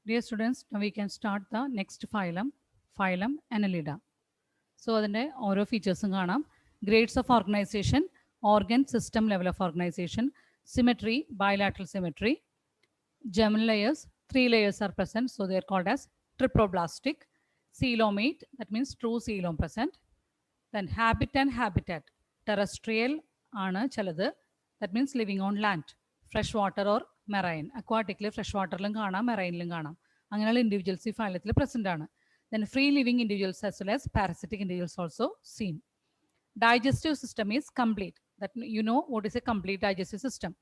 Dear students, now we can start the next phylum, phylum Annelida. So, അതിൻ്റെ ഓരോ ഫീച്ചേഴ്സും കാണാം. Grades of organization, organ system level of organization, symmetry, bilateral symmetry, germinal layers, 3 layers are present, so they are called as triploblastic, coelomate, that means true coelom present. Then habit and habitat, terrestrial ആണ് ചിലത്, that means living on land, fresh water or marine, aquatically fresh waterലും കാണാം, marineലും കാണാം, അങ്ങനെയുള്ള individuals ഈ ഫൈലത്തിൽ present ആണ്. Then free living individuals as well as parasitic individuals also seen. Digestive system is complete, that you know what is a complete digestive system.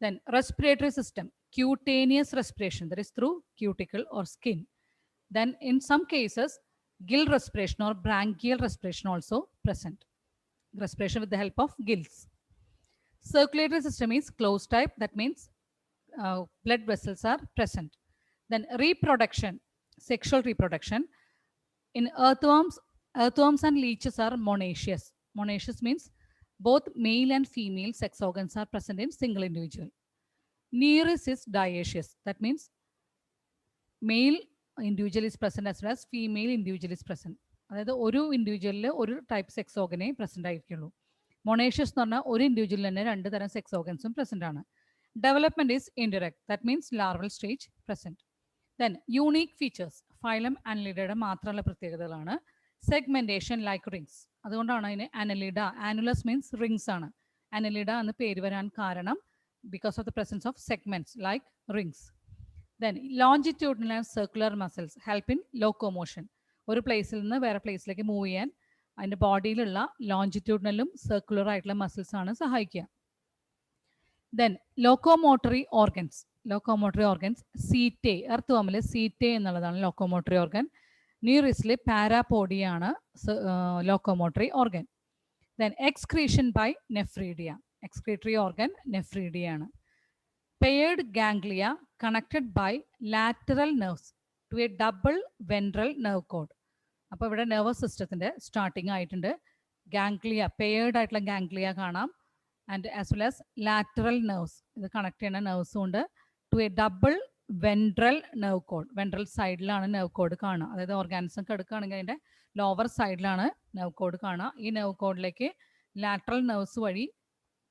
Then respiratory system, cutaneous respiration, that is through cuticle or skin. Then in some cases gill respiration or branchial respiration also present, respiration with the help of gills. Circulatory system is closed type, that means blood vessels are present. Then reproduction, sexual reproduction. In earthworms and leeches are monoecious. Monoecious means both male and female sex organs are present in single individual. Nereis is dioecious, that means male individual is present as well as female individual is present. അതായത് ഒരു ഇൻഡിവിജ്വലിൽ ഒരു type sex ഓർഗനെ present ആയിരിക്കുള്ളൂ. Monoecious എന്ന് പറഞ്ഞാൽ ഒരു ഇൻഡിവിജ്വലിൽ തന്നെ രണ്ട് തരം സെക്സ് ഓർഗൻസും പ്രസന്റ് ആണ്. Development is indirect, that means larval stage present. Then unique features, phylum അനലിഡയുടെ മാത്രമുള്ള പ്രത്യേകതകളാണ്. സെഗ്മെന്റേഷൻ ലൈക്ക് റിങ്സ്, അതുകൊണ്ടാണ് അതിന് അനലിഡ, ആനുലസ് മീൻസ് റിങ്സ് ആണ്, അനലിഡ എന്ന് പേര് വരാൻ കാരണം because of the presence of segments like rings. Then longitudinal and circular muscles help in locomotion. ഒരു പ്ലേസിൽ നിന്ന് വേറെ പ്ലേസിലേക്ക് മൂവ് ചെയ്യാൻ അതിൻ്റെ ബോഡിയിലുള്ള ലോഞ്ചിറ്റ്യൂഡിനലും സർക്കുലർ ആയിട്ടുള്ള മസിൽസ് ആണ് സഹായിക്കുക. ദെൻ ലോക്കോമോട്ടറി ഓർഗൻസ്, സീറ്റേ, എർത്തുവമിൽ സീറ്റേ എന്നുള്ളതാണ് ലോക്കോമോട്ടറി ഓർഗൻ. ന്യൂറിസിൽ പാരാപോഡിയാണ് locomotory organ. Then excretion by nephridia, excretory organ nephridia ആണ്. Paired ganglia connected by lateral nerves to a double ventral nerve cord. അപ്പോൾ ഇവിടെ നെർവസ് സിസ്റ്റത്തിൻ്റെ സ്റ്റാർട്ടിങ് ആയിട്ടുണ്ട്. ഗാംഗ്ലിയ, പെയർഡ് ആയിട്ടുള്ള ഗാംഗ്ലിയ കാണാം, and as well as lateral nerves, ഇത് connect ചെയ്യുന്ന നെർവ്സും ഉണ്ട്. To a double ventral nerve cord, ventral സൈഡിലാണ് നെർവ് കോഡ് കാണുക, അതായത് ഓർഗാനിസം കിടക്കുകയാണെങ്കിൽ അതിൻ്റെ ലോവർ സൈഡിലാണ് നെർവ് കോഡ് കാണുക. ഈ നെർവ് കോഡിലേക്ക് ലാറ്ററൽ നെർവ്സ് വഴി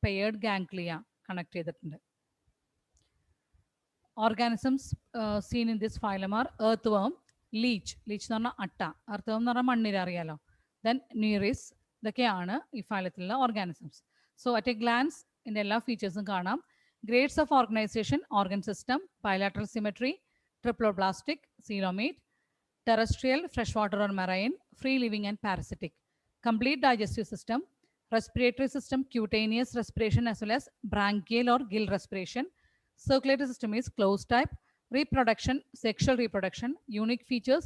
പെയർഡ് ഗാംഗ്ലിയ കണക്ട് ചെയ്തിട്ടുണ്ട്. Organisms seen in this phylum are earthworm, leech എന്ന് പറഞ്ഞാൽ അട്ട, earthworm എന്ന് പറഞ്ഞാൽ മണ്ണിര അറിയാലോ, then Nereis, ഇതൊക്കെയാണ് ഈ ഫൈലത്തിലുള്ള organisms. So at a glance ഇതിൻ്റെ എല്ലാ ഫീച്ചേഴ്സും കാണാം. Grades of organisation, organ system, bilateral symmetry, triploblastic, coelomate, terrestrial, fresh water or marine, free living and parasitic, complete digestive system, respiratory system, cutaneous respiration as well as branchial or gill respiration. Circulatory system is closed type. Reproduction, sexual reproduction. Unique features,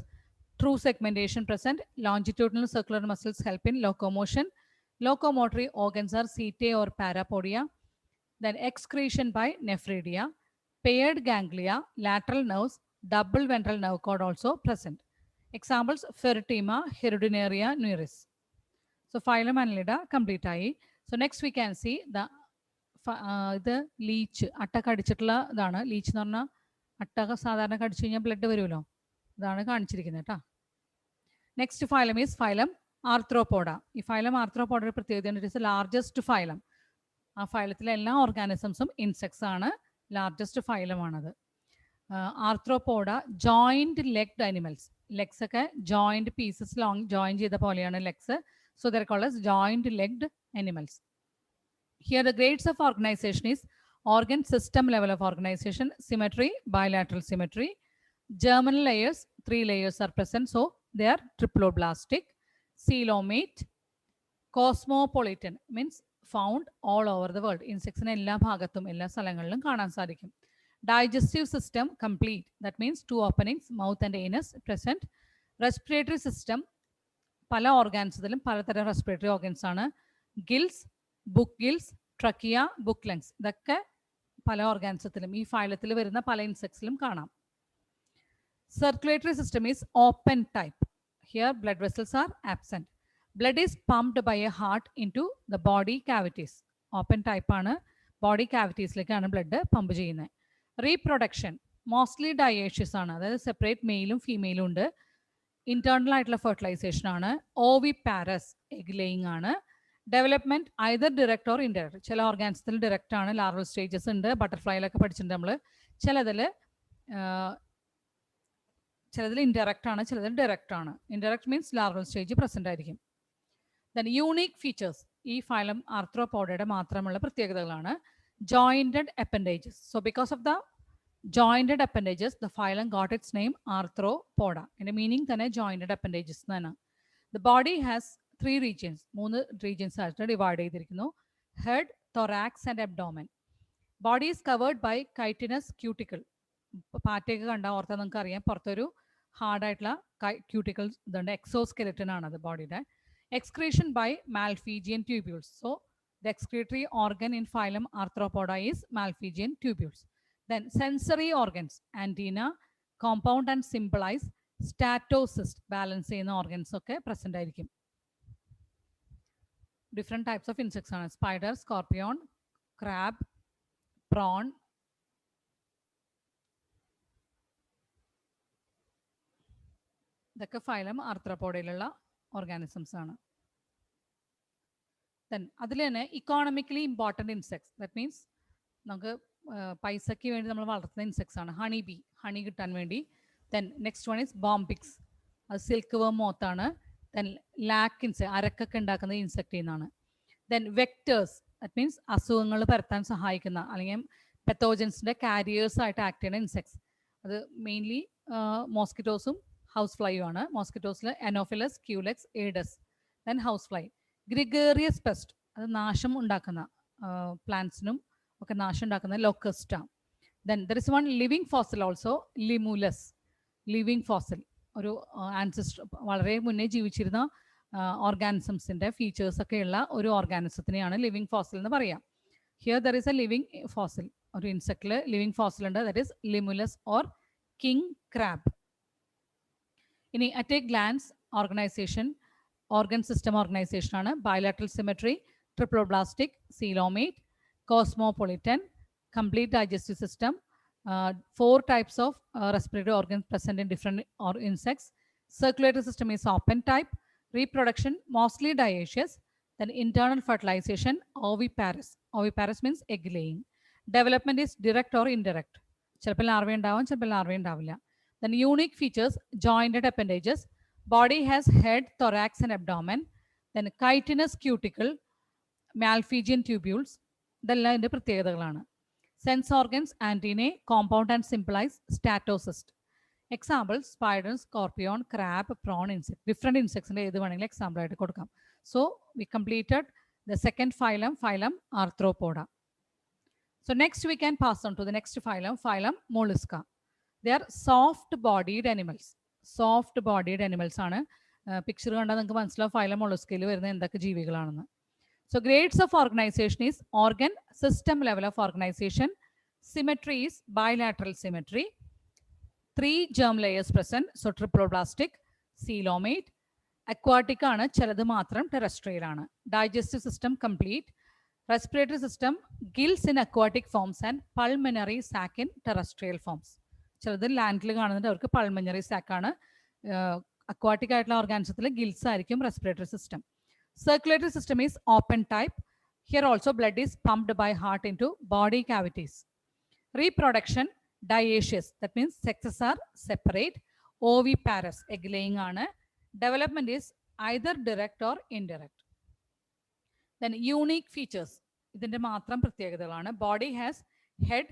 true segmentation present. Longitudinal circular muscles help in locomotion. Locomotory organs are setae or parapodia. Then excretion by nephridia. Paired ganglia, lateral nerves, double ventral nerve cord also present. Examples, Ferritima, Hirudinaria, Nereis. So phylum Annelida complete ആയി. So next we can see the ഇത് leech, അട്ട കടിച്ചിട്ടുള്ള ഇതാണ്. Leech എന്ന് പറഞ്ഞാൽ അട്ട സാധാരണ കടിച്ചു കഴിഞ്ഞാൽ ബ്ലഡ് വരുമല്ലോ, ഇതാണ് കാണിച്ചിരിക്കുന്നത് കേട്ടോ. Next phylum is phylum Arthropoda. ഈ ഫൈലം ആർത്രോപോഡയുടെ പ്രത്യേകത, ഇറ്റ് ഇസ് ലാർജസ്റ്റ് ഫൈലം. ആ ഫൈലത്തിലെ എല്ലാ ഓർഗാനിസംസും ഇൻസെക്ട്സ് ആണ്, ലാർജസ്റ്റ് ഫൈലമാണത്. Arthropoda joint legged animals, legs ഒക്കെ ജോയിൻറ്റ് പീസസ് ജോയിൻ ചെയ്ത പോലെയാണ് legs. So they're called as joint legged animals. Here the grades of organization is organ system level of organization, symmetry, bilateral symmetry. Germinal layers, 3 layers are present, so they are triploblastic. Coelomate, cosmopolitan means found all over the world. Insects in എല്ലാ ഭാഗത്തും എല്ലാ സ്ഥലങ്ങളിലും കാണാൻ സാധിക്കും. Digestive system complete, that means 2 openings, mouth and anus present. Respiratory system, പല ഓർഗാൻസിലും പലതരം respiratory organs ആണ്. Gills, book gills, trachea, book lungs, ഇതൊക്കെ പല ഓർഗാനിസത്തിലും ഈ ഫൈലത്തിൽ വരുന്ന പല ഇൻസെക്ട്സിലും കാണാം. Circulatory system is open type. Here blood vessels are absent. Blood is pumped by a heart into the body cavities. Open ടൈപ്പാണ്, ബോഡി കാവിറ്റീസിലേക്കാണ് ബ്ലഡ് പമ്പ് ചെയ്യുന്നത്. റീപ്രൊഡക്ഷൻ, മോസ്റ്റ്ലി ഡയേഷ്യസ് ആണ്, അതായത് സെപ്പറേറ്റ് മെയിലും ഫീമെയിലും ഉണ്ട്. ഇന്റേണൽ ആയിട്ടുള്ള ഫെർട്ടിലൈസേഷൻ ആണ്. ഓവി Paras egg laying ആണ്. Development either direct or indirect. ചില ഓർഗാൻസത്തിൽ ഡിറക്റ്റ് ആണ്, ലാർവൽ സ്റ്റേജസ് ഉണ്ട്, ബട്ടർഫ്ലൈയിലൊക്കെ പഠിച്ചിട്ടുണ്ട് നമ്മൾ. ചിലതിൽ ഇൻഡയറക്റ്റ് ആണ്, ചിലതിൽ ഡയറക്റ്റ് ആണ്. Indirect means larval stage present ആയിരിക്കും. ദെൻ യൂണിക് ഫീച്ചേഴ്സ്, ഈ ഫൈലം ആർത്രോപോഡയുടെ മാത്രമുള്ള പ്രത്യേകതകളാണ്. Jointed appendages. So because of the jointed appendages, the phylum got its name Arthropoda. ഇതിന്റെ മീനിങ് തന്നെ jointed appendages എന്നാണ്. The body has 3 regions. 3 regions ആയിട്ട് divide ചെയ്തിരിക്കുന്നു. Head, thorax and abdomen. Body is covered by chitinous cuticle. പാറ്റയൊക്കെ കണ്ടാൽ ഓർത്താൽ നിങ്ങൾക്ക് അറിയാം, പുറത്തൊരു ഹാർഡായിട്ടുള്ള ക്യൂട്ടിക്കിൾസ് ഇതുണ്ട്. എക്സോസ്കെലറ്റൻ ആണ് അത് ബോഡിയുടെ. Excretion by Malpighian tubules. So the excretory organ in phylum Arthropoda is Malpighian tubules. Then sensory organs, antenna, compound and symbolize statocyst, balance ചെയ്യുന്ന organs ഒക്കെ present ആയിരിക്കും. Different types of insects ആണ്. Spider, scorpion, crab, prawn. ഇതൊക്കെ phylum ആർത്രോപോഡയിലുള്ള organisms ആണ്. Then അതിൽ തന്നെ economically important insects, that means നമുക്ക് പൈസയ്ക്ക് വേണ്ടി നമ്മൾ വളർത്തുന്ന ഇൻസെക്ട്സ് ആണ്. ഹണി ബി, ഹണി കിട്ടാൻ വേണ്ടി. ദെൻ നെക്സ്റ്റ് വൺ ഈസ് ബോംബിക്സ്, അത് സിൽക്ക് വേം മോത്താണ്. ദെൻ ലാക്ക് ഇൻസെക്ട്, അരക്കൊക്കെ ഉണ്ടാക്കുന്ന ഇൻസെക്റ്റിൽ നിന്നാണ്. ദെൻ വെക്ടേഴ്സ്, ദാറ്റ് മീൻസ് അസുഖങ്ങൾ പരത്താൻ സഹായിക്കുന്ന അല്ലെങ്കിൽ പെത്തോജൻസിൻ്റെ കാരിയേഴ്സ് ആയിട്ട് ആക്ട് ചെയ്യുന്ന ഇൻസെക്ട്സ്. അത് മെയിൻലി മോസ്കിറ്റോസും ഹൗസ് ഫ്ലൈയും ആണ്. മോസ്കിറ്റോസിൽ Anopheles, Culex, Aedes. Then house fly. Gregarious pest, അത് നാശം ഉണ്ടാക്കുന്ന പ്ലാന്റ്സിനും ഒക്കെ നാശം ഉണ്ടാക്കുന്ന locusta. Then there is one living fossil also, Limulus. Living fossil ഒരു ആൻസിസ്റ്റർ, വളരെ മുന്നേ ജീവിച്ചിരുന്ന ഓർഗാനിസംസിൻ്റെ ഫീച്ചേഴ്സ് ഒക്കെയുള്ള ഒരു ഓർഗാനിസത്തിനെയാണ് ലിവിങ് ഫോസിൽ എന്ന് പറയാം. Here there is a living fossil, ഒരു ഇൻസെക്റ്റിൽ ലിവിങ് ഫോസിൽ ഉണ്ട്, that is Limulus or king crab. ഇനി at a glance organisation, organ system organisation ആണ്. Bilateral symmetry, triploblastic, coelomate, cosmopolitan, complete digestive system, 4 types of respiratory organs present in different insects. Circulatory system is open type. Reproduction mostly dioecious. Then internal fertilization oviparous. Oviparous means egg laying. Development is direct or indirect. ചിലപ്പോൾ larva ഉണ്ടാവും, ചിലപ്പോൾ larva ഉണ്ടാവില്ല. Then unique features, jointed appendages. Body has head, thorax and abdomen. Then chitinous cuticle, malphigian tubules. ഇതെല്ലാം ഇതിൻ്റെ പ്രത്യേകതകളാണ്. Sense organs, antennae, compound and simple eyes, statocyst. Example spider, scorpion, crab, prawn insect. Different ഇൻസെക്ട്സിൻ്റെ ഏത് വേണമെങ്കിലും example ആയിട്ട് കൊടുക്കാം. So we completed the second phylum, phylum Arthropoda. So next we can pass on to the next phylum, phylum Mollusca. They are soft bodied animals. Soft bodied animals ആണ്. Picture കണ്ടാൽ നിങ്ങൾക്ക് മനസ്സിലാവും phylum മോളിസ്കയിൽ വരുന്ന എന്തൊക്കെ ജീവികളാണെന്ന്. So grades of organization is organ system level of organization. Symmetry is bilateral symmetry. 3 germ layers present. So triploblastic, coelomate. Aquatic ആണ്, ചിലത് മാത്രം terrestrial ആണ്. Digestive system complete. Respiratory system, gills in aquatic forms and pulmonary sac in terrestrial forms. ചിലത് ലാൻഡിൽ കാണുന്നത് അവർക്ക് pulmonary sac ആണ്. Aquatic ആയിട്ടുള്ള ഓർഗാനിസത്തിൽ gills ആയിരിക്കും respiratory system. Circulatory system is open type. Here also blood is pumped by heart into body cavities. Reproduction dioecious, that means sexes are separate. Oviparous, egg laying ആണ്. Development is either direct or indirect. Then unique features, ഇതിൻ്റെ മാത്രം പ്രത്യേകതകളാണ്. Body has head,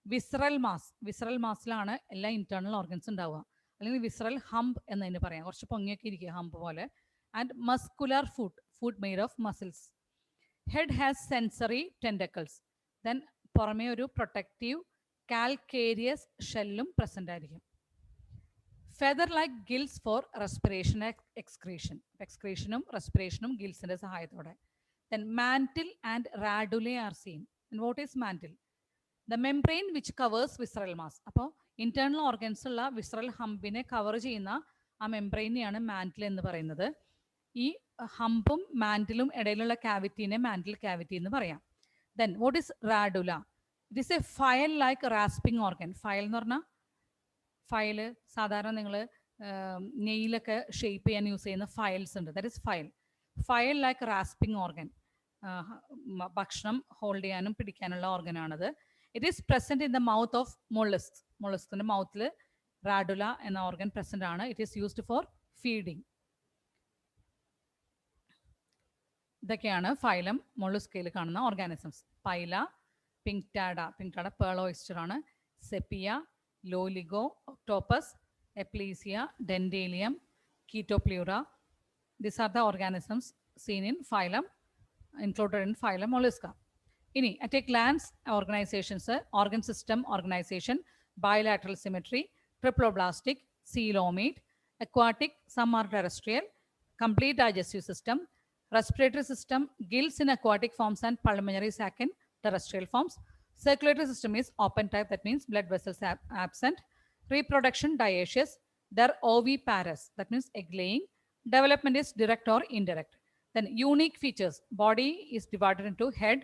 visceral mass. Visceral massലാണ് എല്ലാ internal organs ഉണ്ടാവുക, അല്ലെങ്കിൽ visceral hump എന്നതിന് പറയാം. കുറച്ച് പൊങ്ങിയൊക്കെ ഇരിക്കുക ഹംപ് പോലെ. And muscular foot made of muscles. Head has sensory tentacles. Then പുറമേ ഒരു പ്രൊട്ടക്റ്റീവ് കാൽക്കേരിയസ് ഷെല്ലും പ്രസന്റ് ആയിരിക്കും. Feather like gills for respiration excretion. എക്സ്ക്രീഷനും റെസ്പിറേഷനും ഗിൽസിന്റെ സഹായത്തോടെ. Then mantle and radulae are seen. And what is mantle? The membrane which covers visceral mass. അപ്പോൾ internal organs ഉള്ള വിസറൽ ഹംപിനെ കവർ ചെയ്യുന്ന ആ മെംബ്രെയിനെയാണ് മാന്റിൽ എന്ന് പറയുന്നത്. ഈ ഹംപും മാന്റിലും ഇടയിലുള്ള ക്യാവിറ്റീനെ മാന്റിൽ ക്യാവിറ്റി എന്ന് പറയാം. Then what is radula? It is a file like rasping organ. File എന്ന് പറഞ്ഞാൽ ഫയൽ സാധാരണ നിങ്ങൾ നെയിലൊക്കെ ഷേപ്പ് ചെയ്യാൻ യൂസ് ചെയ്യുന്ന ഫയൽസ് ഉണ്ട്. That is file. File like rasping organ, ഭക്ഷണം ഹോൾഡ് ചെയ്യാനും പിടിക്കാനുള്ള ഓർഗനാണത്. It is present in the mouth of mollusc. മൊളസ്കിൻ്റെ മൗത്തിൽ റാഡുല എന്ന ഓർഗൻ പ്രസൻ്റ് ആണ്. It is used for feeding. ഇതൊക്കെയാണ് ഫൈലം മൊളുസ്കയിൽ കാണുന്ന organisms. Pila, Pinctada, Pinctada pearl oyster ആണ്, Sepia, Loligo, octopus, Aplysia, Dentalium, Chaetopleura. These are the organisms seen in phylum, included in phylum Mollusca. ഇനി at a glance organizations, organ system organization, bilateral symmetry, triploblastic, coelomate, aquatic, some are terrestrial, complete digestive system, respiratory system, gills in aquatic forms and pulmonary sac in terrestrial forms. Circulatory system is open type, that means blood vessels absent. Reproduction dioecious, they're oviparous, that means egg laying. Development is direct or indirect. Then unique features, body is divided into head,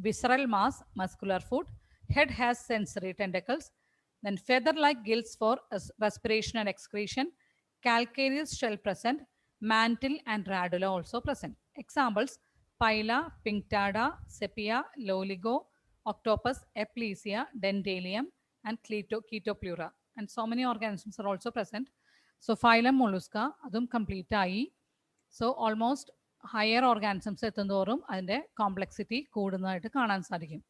visceral mass, muscular foot. Head has sensory tentacles. Then feather-like gills for respiration and excretion. Calcareous shell present. Mantle and radula also present. Examples: Phyla, Pinctada, Sepia, Loligo, Octopus, Eplesia, Dendalium, and Chaetoplura. And so many organisms are also present. So phylum Mollusca അതും complete ആയി. So almost higher organisms എത്തുന്നതോറും അതിൻ്റെ complexity കൂടുന്നതായിട്ട് കാണാൻ സാധിക്കും.